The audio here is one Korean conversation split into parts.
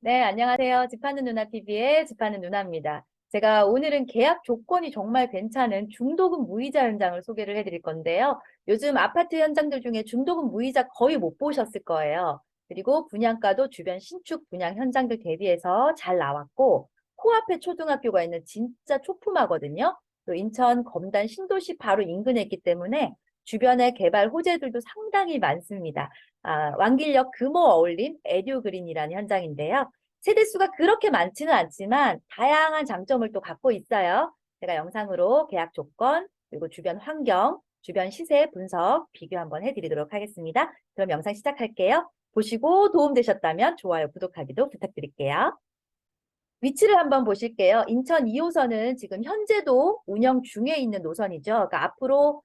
네, 안녕하세요. 집하는 누나 TV의 집하는 누나입니다. 제가 오늘은 계약 조건이 정말 괜찮은 중도금 무이자 현장을 소개를 해드릴 건데요. 요즘 아파트 현장들 중에 중도금 무이자 거의 못 보셨을 거예요. 그리고 분양가도 주변 신축 분양 현장들 대비해서 잘 나왔고, 코앞에 초등학교가 있는 진짜 초품하거든요. 또 인천 검단 신도시 바로 인근에 있기 때문에 주변에 개발 호재들도 상당히 많습니다. 왕길역 금호 어울림 에듀그린이라는 현장인데요. 세대수가 그렇게 많지는 않지만 다양한 장점을 또 갖고 있어요. 제가 영상으로 계약 조건, 그리고 주변 환경, 주변 시세 분석, 비교 한번 해드리도록 하겠습니다. 그럼 영상 시작할게요. 보시고 도움되셨다면 좋아요, 구독하기도 부탁드릴게요. 위치를 한번 보실게요. 인천 2호선은 지금 현재도 운영 중에 있는 노선이죠. 그러니까 앞으로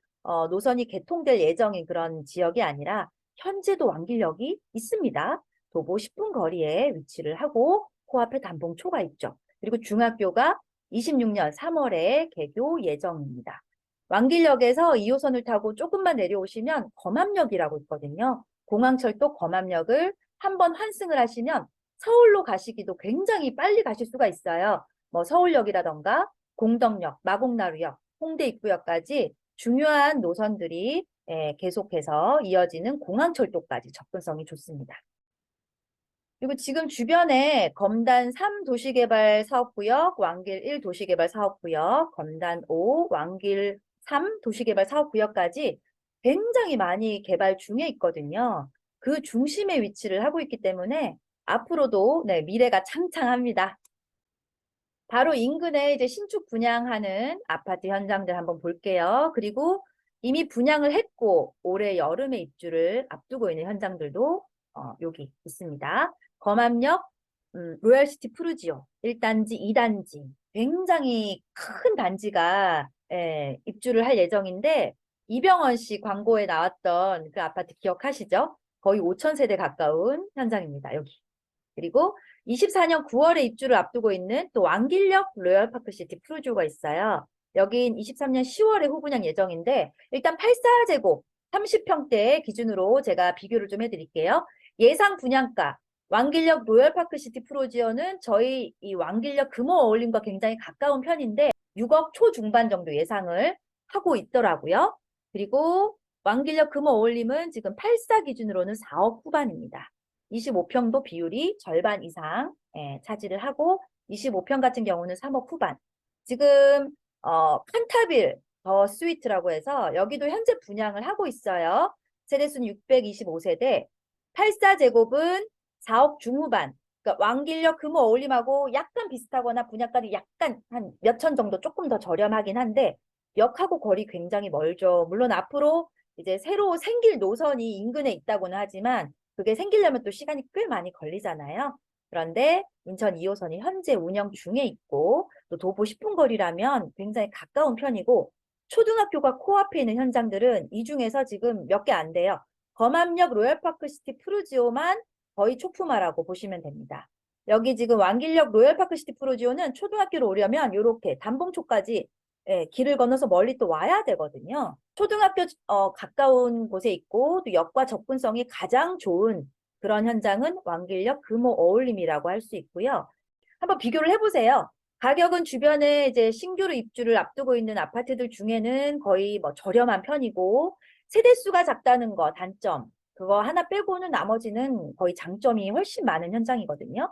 노선이 개통될 예정인 그런 지역이 아니라 현재도 왕길역이 있습니다. 도보 10분 거리에 위치를 하고 코앞에 단봉초가 있죠. 그리고 중학교가 26년 3월에 개교 예정입니다. 왕길역에서 2호선을 타고 조금만 내려오시면 검암역이라고 있거든요. 공항철도 검암역을 한번 환승을 하시면 서울로 가시기도 굉장히 빨리 가실 수가 있어요. 뭐 서울역이라던가 공덕역, 마곡나루역, 홍대 입구역까지 중요한 노선들이 계속해서 이어지는 공항철도까지 접근성이 좋습니다. 그리고 지금 주변에 검단 3 도시개발 사업구역, 왕길 1 도시개발 사업구역, 검단 5, 왕길 3 도시개발 사업구역까지 굉장히 많이 개발 중에 있거든요. 그 중심에 위치를 하고 있기 때문에 앞으로도 미래가 창창합니다. 바로 인근에 이제 신축 분양하는 아파트 현장들 한번 볼게요. 그리고 이미 분양을 했고 올해 여름에 입주를 앞두고 있는 현장들도 여기 있습니다. 검암역 로얄시티 푸르지오 1단지, 2단지 굉장히 큰 단지가 입주를 할 예정인데 이병헌 씨 광고에 나왔던 그 아파트 기억하시죠? 거의 5천 세대 가까운 현장입니다. 여기. 그리고 24년 9월에 입주를 앞두고 있는 또 왕길역 로열파크시티 푸르지오가 있어요. 여긴 23년 10월에 후분양 예정인데 일단 84제곱 30평대 기준으로 제가 비교를 좀 해드릴게요. 예상 분양가 왕길역 로열파크시티 푸르지오는 저희 이 왕길역 금호 어울림과 굉장히 가까운 편인데 6억 초중반 정도 예상을 하고 있더라고요. 그리고 왕길역 금호 어울림은 지금 84 기준으로는 4억 후반입니다. 25평도 비율이 절반 이상 차지를 하고 25평 같은 경우는 3억 후반. 지금 칸타빌 더 스위트라고 해서 여기도 현재 분양을 하고 있어요. 세대수는 625세대, 84제곱은 4억 중후반. 그러니까 왕길역 금호 어울림하고 약간 비슷하거나 분양가는 약간 한 몇천 정도 조금 더 저렴하긴 한데 역하고 거리 굉장히 멀죠. 물론 앞으로 이제 새로 생길 노선이 인근에 있다고는 하지만 그게 생기려면 또 시간이 꽤 많이 걸리잖아요. 그런데 인천 2호선이 현재 운영 중에 있고 또 도보 10분 거리라면 굉장히 가까운 편이고 초등학교가 코앞에 있는 현장들은 이 중에서 지금 몇 개 안 돼요. 검암역 로열파크시티 푸르지오만 거의 초품화라고 보시면 됩니다. 여기 지금 왕길역 로열파크시티 푸르지오는 초등학교로 오려면 이렇게 단봉초까지 길을 건너서 멀리 또 와야 되거든요. 초등학교 가까운 곳에 있고 또 역과 접근성이 가장 좋은 그런 현장은 왕길역 금호 어울림이라고 할 수 있고요. 한번 비교를 해보세요. 가격은 주변에 이제 신규로 입주를 앞두고 있는 아파트들 중에는 거의 뭐 저렴한 편이고 세대수가 작다는 거 단점 그거 하나 빼고는 나머지는 거의 장점이 훨씬 많은 현장이거든요.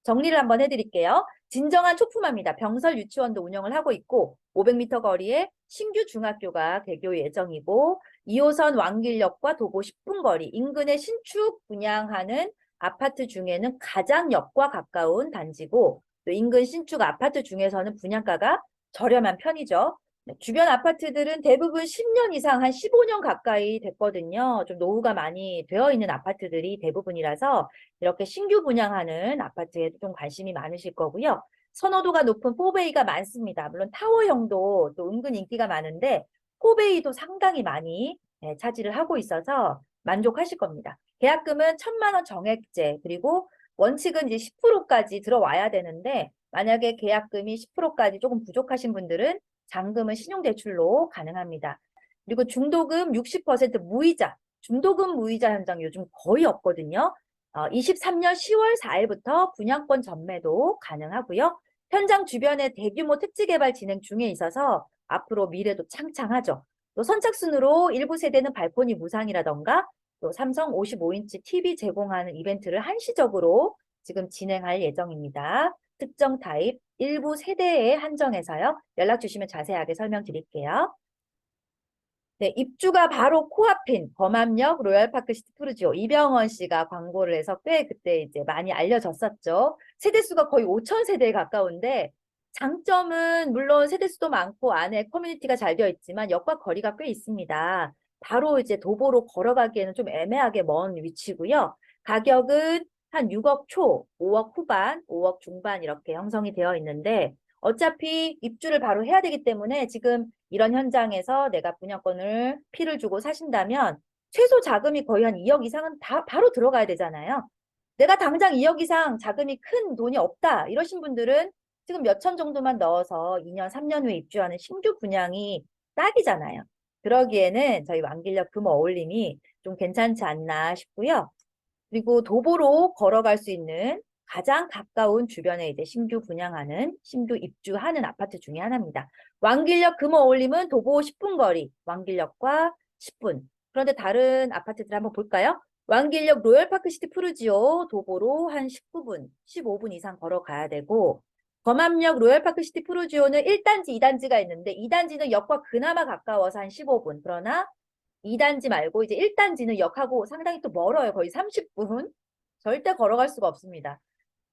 정리를 한번 해드릴게요. 진정한 초품화입니다. 병설 유치원도 운영을 하고 있고 500m 거리에 신규 중학교가 개교 예정이고 2호선 왕길역과 도보 10분 거리 인근에 신축 분양하는 아파트 중에는 가장 역과 가까운 단지고 또 인근 신축 아파트 중에서는 분양가가 저렴한 편이죠. 주변 아파트들은 대부분 10년 이상 한 15년 가까이 됐거든요. 좀 노후가 많이 되어 있는 아파트들이 대부분이라서 이렇게 신규 분양하는 아파트에 좀 관심이 많으실 거고요. 선호도가 높은 4베이가 많습니다. 물론 타워형도 또 은근 인기가 많은데 4베이도 상당히 많이 차지를 하고 있어서 만족하실 겁니다. 계약금은 1,000만 원 정액제 그리고 원칙은 이제 10%까지 들어와야 되는데 만약에 계약금이 10%까지 조금 부족하신 분들은 잔금은 신용대출로 가능합니다. 그리고 중도금 60% 무이자, 중도금 무이자 현장 요즘 거의 없거든요. 23년 10월 4일부터 분양권 전매도 가능하고요. 현장 주변에 대규모 택지 개발 진행 중에 있어서 앞으로 미래도 창창하죠. 또 선착순으로 일부 세대는 발코니 무상이라던가 또 삼성 55인치 TV 제공하는 이벤트를 한시적으로 지금 진행할 예정입니다. 특정 타입 일부 세대에 한정해서요. 연락 주시면 자세하게 설명드릴게요. 네, 입주가 바로 코앞인 범암역 로얄파크 시티푸르지오 이병헌 씨가 광고를 해서 꽤 그때 이제 많이 알려졌었죠. 세대수가 거의 5천 세대에 가까운데 장점은 물론 세대수도 많고 안에 커뮤니티가 잘 되어 있지만 역과 거리가 꽤 있습니다. 바로 이제 도보로 걸어가기에는 좀 애매하게 먼 위치고요. 가격은 한 6억 초, 5억 후반, 5억 중반 이렇게 형성이 되어 있는데 어차피 입주를 바로 해야 되기 때문에 지금 이런 현장에서 내가 분양권을 피를 주고 사신다면 최소 자금이 거의 한 2억 이상은 다 바로 들어가야 되잖아요. 내가 당장 2억 이상 자금이 큰 돈이 없다 이러신 분들은 지금 몇천 정도만 넣어서 2년, 3년 후에 입주하는 신규 분양이 딱이잖아요. 그러기에는 저희 왕길역 금호 어울림이 좀 괜찮지 않나 싶고요. 그리고 도보로 걸어갈 수 있는 가장 가까운 주변에 이제 신규 분양하는, 신규 입주하는 아파트 중에 하나입니다. 왕길역 금호 어울림은 도보 10분 거리, 왕길역과 10분. 그런데 다른 아파트들 한번 볼까요? 왕길역 로열파크 시티 푸르지오 도보로 한 19분, 15분 이상 걸어가야 되고 범암역 로열파크 시티 푸르지오는 1단지, 2단지가 있는데 2단지는 역과 그나마 가까워서 한 15분. 그러나 2단지 말고 이제 1단지는 역하고 상당히 또 멀어요. 거의 30분. 절대 걸어갈 수가 없습니다.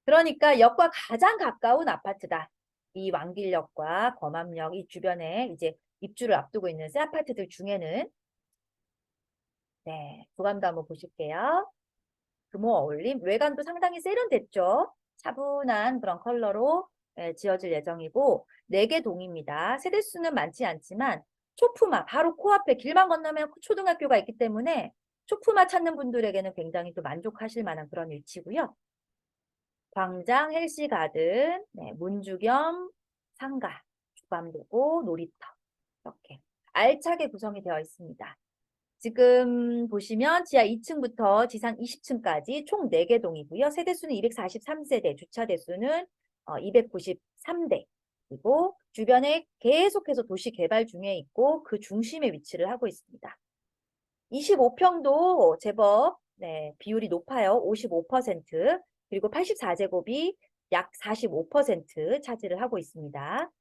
그러니까 역과 가장 가까운 아파트다. 이 왕길역과 범암역 이 주변에 이제 입주를 앞두고 있는 새 아파트들 중에는 네, 구간도 한번 보실게요. 금호 어울림. 외관도 상당히 세련됐죠. 차분한 그런 컬러로 지어질 예정이고 4개 동입니다. 세대수는 많지 않지만 초품화, 바로 코앞에 길만 건너면 초등학교가 있기 때문에 초품화 찾는 분들에게는 굉장히 또 만족하실 만한 그런 위치고요. 광장, 헬시가든, 네, 문주겸, 상가, 주밤도고, 놀이터 이렇게 알차게 구성이 되어 있습니다. 지금 보시면 지하 2층부터 지상 20층까지 총 4개 동이고요. 세대수는 243세대, 주차 대수는 293대. 그리고 주변에 계속해서 도시 개발 중에 있고 그 중심에 위치를 하고 있습니다. 25평도 제법 네, 비율이 높아요. 55%. 그리고 84제곱이 약 45% 차지를 하고 있습니다.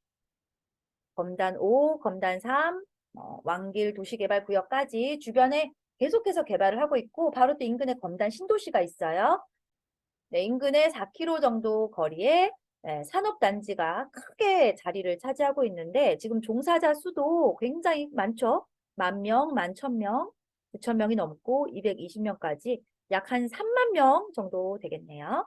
검단 5, 검단 3, 왕길 도시개발구역까지 주변에 계속해서 개발을 하고 있고 바로 또 인근에 검단 신도시가 있어요. 네, 인근에 4km 정도 거리에 네, 산업단지가 크게 자리를 차지하고 있는데 지금 종사자 수도 굉장히 많죠. 10,000명, 11,000명, 9,000명이 넘고 220명까지 약 한 3만 명 정도 되겠네요.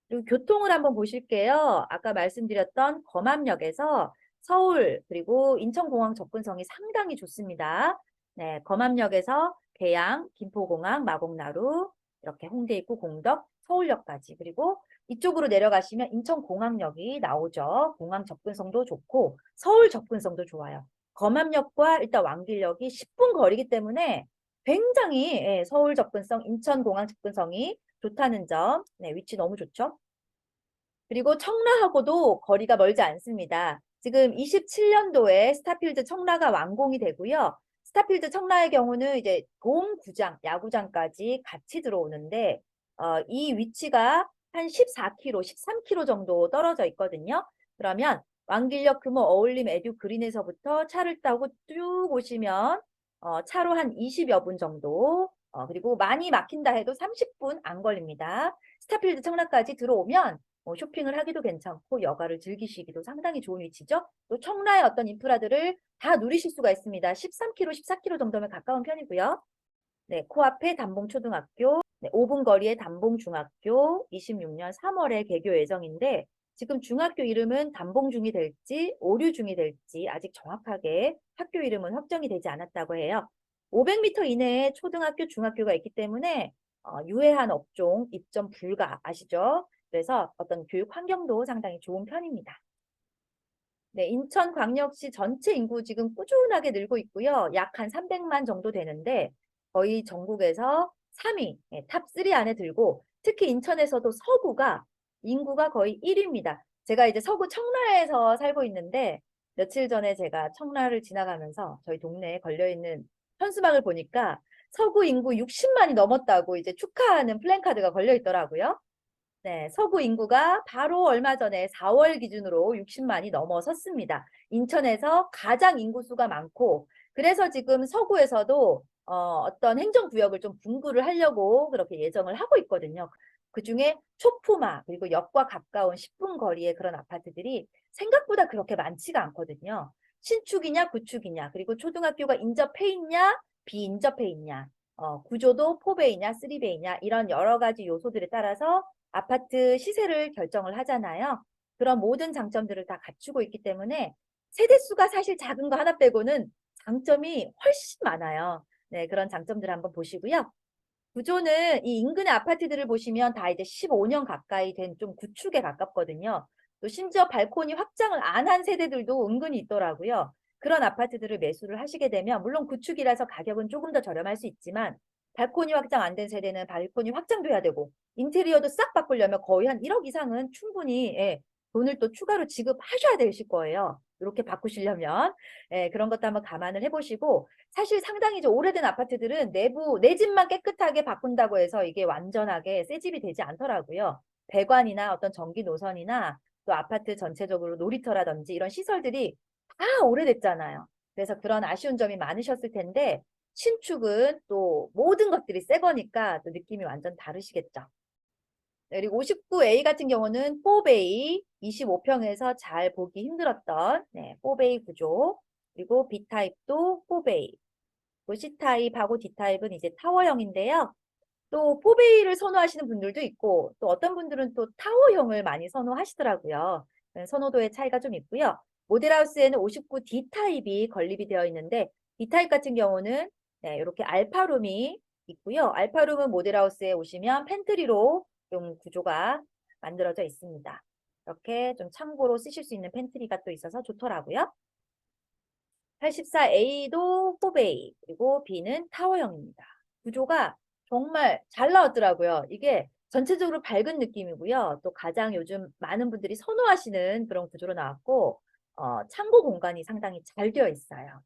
그리고 교통을 한번 보실게요. 아까 말씀드렸던 검암역에서 서울 그리고 인천공항 접근성이 상당히 좋습니다. 네, 검암역에서 계양, 김포공항, 마곡나루, 이렇게 홍대 입구 공덕, 서울역까지 그리고 이쪽으로 내려가시면 인천공항역이 나오죠. 공항 접근성도 좋고 서울 접근성도 좋아요. 검암역과 일단 왕길역이 10분 거리기 때문에 굉장히 서울 접근성, 인천공항 접근성이 좋다는 점, 네, 위치 너무 좋죠. 그리고 청라하고도 거리가 멀지 않습니다. 지금 27년도에 스타필드 청라가 완공이 되고요. 스타필드 청라의 경우는 이제 돔구장, 야구장까지 같이 들어오는데 이 위치가 한 14km, 13km 정도 떨어져 있거든요. 그러면 왕길역 금호 어울림 에듀 그린에서부터 차를 타고 쭉 오시면 차로 한 20여 분 정도 그리고 많이 막힌다 해도 30분 안 걸립니다. 스타필드 청라까지 들어오면 쇼핑을 하기도 괜찮고 여가를 즐기시기도 상당히 좋은 위치죠. 또 청라의 어떤 인프라들을 다 누리실 수가 있습니다. 13km, 14km 정도면 가까운 편이고요. 네, 코앞에 담봉초등학교, 네, 5분 거리에 담봉중학교 26년 3월에 개교 예정인데 지금 중학교 이름은 담봉중이 될지 오류중이 될지 아직 정확하게 학교 이름은 확정이 되지 않았다고 해요. 500m 이내에 초등학교, 중학교가 있기 때문에 유해한 업종 입점 불가 아시죠? 그래서 어떤 교육 환경도 상당히 좋은 편입니다. 네, 인천광역시 전체 인구 지금 꾸준하게 늘고 있고요. 약 한 300만 정도 되는데 거의 전국에서 3위, 탑3 안에 들고 특히 인천에서도 서구가 인구가 거의 1위입니다. 제가 이제 서구 청라에서 살고 있는데 며칠 전에 제가 청라를 지나가면서 저희 동네에 걸려있는 현수막을 보니까 서구 인구 60만이 넘었다고 이제 축하하는 플랜카드가 걸려 있더라고요. 네, 서구 인구가 바로 얼마 전에 4월 기준으로 60만이 넘어섰습니다. 인천에서 가장 인구수가 많고, 그래서 지금 서구에서도 어떤 행정구역을 좀 분구를 하려고 그렇게 예정을 하고 있거든요. 그중에 초품화, 그리고 역과 가까운 10분 거리의 그런 아파트들이 생각보다 그렇게 많지가 않거든요. 신축이냐, 구축이냐, 그리고 초등학교가 인접해 있냐, 비인접해 있냐, 구조도 4베이냐, 3베이냐, 이런 여러 가지 요소들에 따라서 아파트 시세를 결정을 하잖아요. 그런 모든 장점들을 다 갖추고 있기 때문에 세대수가 사실 작은 거 하나 빼고는 장점이 훨씬 많아요. 네, 그런 장점들 한번 보시고요. 구조는 이 인근의 아파트들을 보시면 다 이제 15년 가까이 된 좀 구축에 가깝거든요. 또 심지어 발코니 확장을 안 한 세대들도 은근히 있더라고요. 그런 아파트들을 매수를 하시게 되면 물론 구축이라서 가격은 조금 더 저렴할 수 있지만 발코니 확장 안 된 세대는 발코니 확장도 해야 되고 인테리어도 싹 바꾸려면 거의 한 1억 이상은 충분히 돈을 또 추가로 지급하셔야 되실 거예요. 이렇게 바꾸시려면 그런 것도 한번 감안을 해보시고 사실 상당히 이제 오래된 아파트들은 내부 내 집만 깨끗하게 바꾼다고 해서 이게 완전하게 새 집이 되지 않더라고요. 배관이나 어떤 전기 노선이나 또 아파트 전체적으로 놀이터라든지 이런 시설들이 다 오래됐잖아요. 그래서 그런 아쉬운 점이 많으셨을 텐데 신축은 또 모든 것들이 새 거니까 또 느낌이 완전 다르시겠죠. 그리고 59A 같은 경우는 4베이 25평에서 잘 보기 힘들었던 4베이 구조. 그리고 B타입도 4베이. C타입하고 D타입은 이제 타워형인데요. 또 4베이를 선호하시는 분들도 있고 또 어떤 분들은 또 타워형을 많이 선호하시더라고요. 선호도의 차이가 좀 있고요. 모델하우스에는 59D 타입이 건립이 되어 있는데 D 타입 같은 경우는 이렇게 알파룸이 있고요. 알파룸은 모델하우스에 오시면 팬트리로 좀 구조가 만들어져 있습니다. 이렇게 좀 참고로 쓰실 수 있는 팬트리가 또 있어서 좋더라고요. 84A도 4베이, 그리고 B는 타워형입니다. 구조가 정말 잘 나왔더라고요. 이게 전체적으로 밝은 느낌이고요. 또 가장 요즘 많은 분들이 선호하시는 그런 구조로 나왔고, 창고 공간이 상당히 잘 되어 있어요.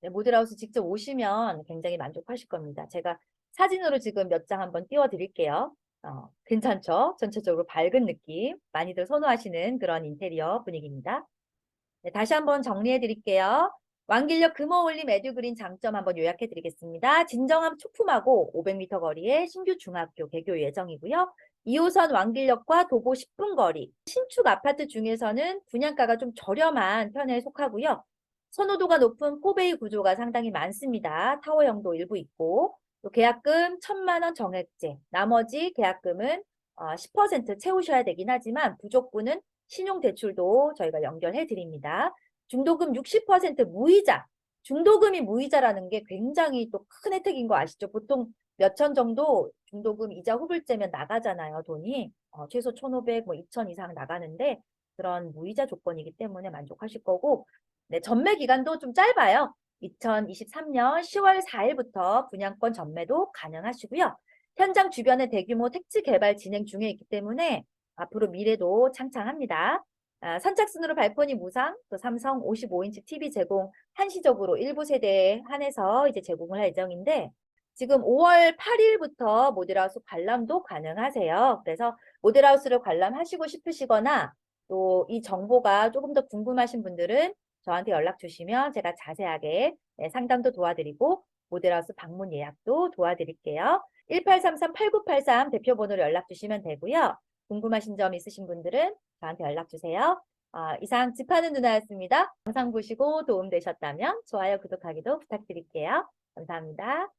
네, 모델하우스 직접 오시면 굉장히 만족하실 겁니다. 제가 사진으로 지금 몇 장 한번 띄워드릴게요. 괜찮죠? 전체적으로 밝은 느낌, 많이들 선호하시는 그런 인테리어 분위기입니다. 네, 다시 한번 정리해 드릴게요. 왕길역 금호올림 에듀그린 장점 한번 요약해 드리겠습니다. 진정한 초품하고 500m 거리의 신규 중학교 개교 예정이고요. 2호선 왕길역과 도보 10분 거리, 신축 아파트 중에서는 분양가가 좀 저렴한 편에 속하고요. 선호도가 높은 4베이 구조가 상당히 많습니다. 타워형도 일부 있고 또 계약금 1,000만 원 정액제, 나머지 계약금은 10% 채우셔야 되긴 하지만 부족분은 신용대출도 저희가 연결해 드립니다. 중도금 60% 무이자. 중도금이 무이자라는 게 굉장히 또 큰 혜택인 거 아시죠? 보통 몇천 정도 중도금 이자 후불제면 나가잖아요, 돈이. 최소 1,500, 뭐 2,000 이상 나가는데 그런 무이자 조건이기 때문에 만족하실 거고, 네, 전매 기간도 좀 짧아요. 2023년 10월 4일부터 분양권 전매도 가능하시고요. 현장 주변에 대규모 택지 개발 진행 중에 있기 때문에 앞으로 미래도 창창합니다. 선착순으로 발코니 무상, 또 삼성 55인치 TV 제공 한시적으로 일부 세대에 한해서 이제 제공을 할 예정인데 지금 5월 8일부터 모델하우스 관람도 가능하세요. 그래서 모델하우스를 관람하시고 싶으시거나 또 이 정보가 조금 더 궁금하신 분들은 저한테 연락 주시면 제가 자세하게 상담도 도와드리고 모델하우스 방문 예약도 도와드릴게요. 1833-8983 대표번호로 연락 주시면 되고요. 궁금하신 점 있으신 분들은 저한테 연락 주세요. 이상 집하는 누나였습니다. 영상 보시고 도움되셨다면 좋아요, 구독하기도 부탁드릴게요. 감사합니다.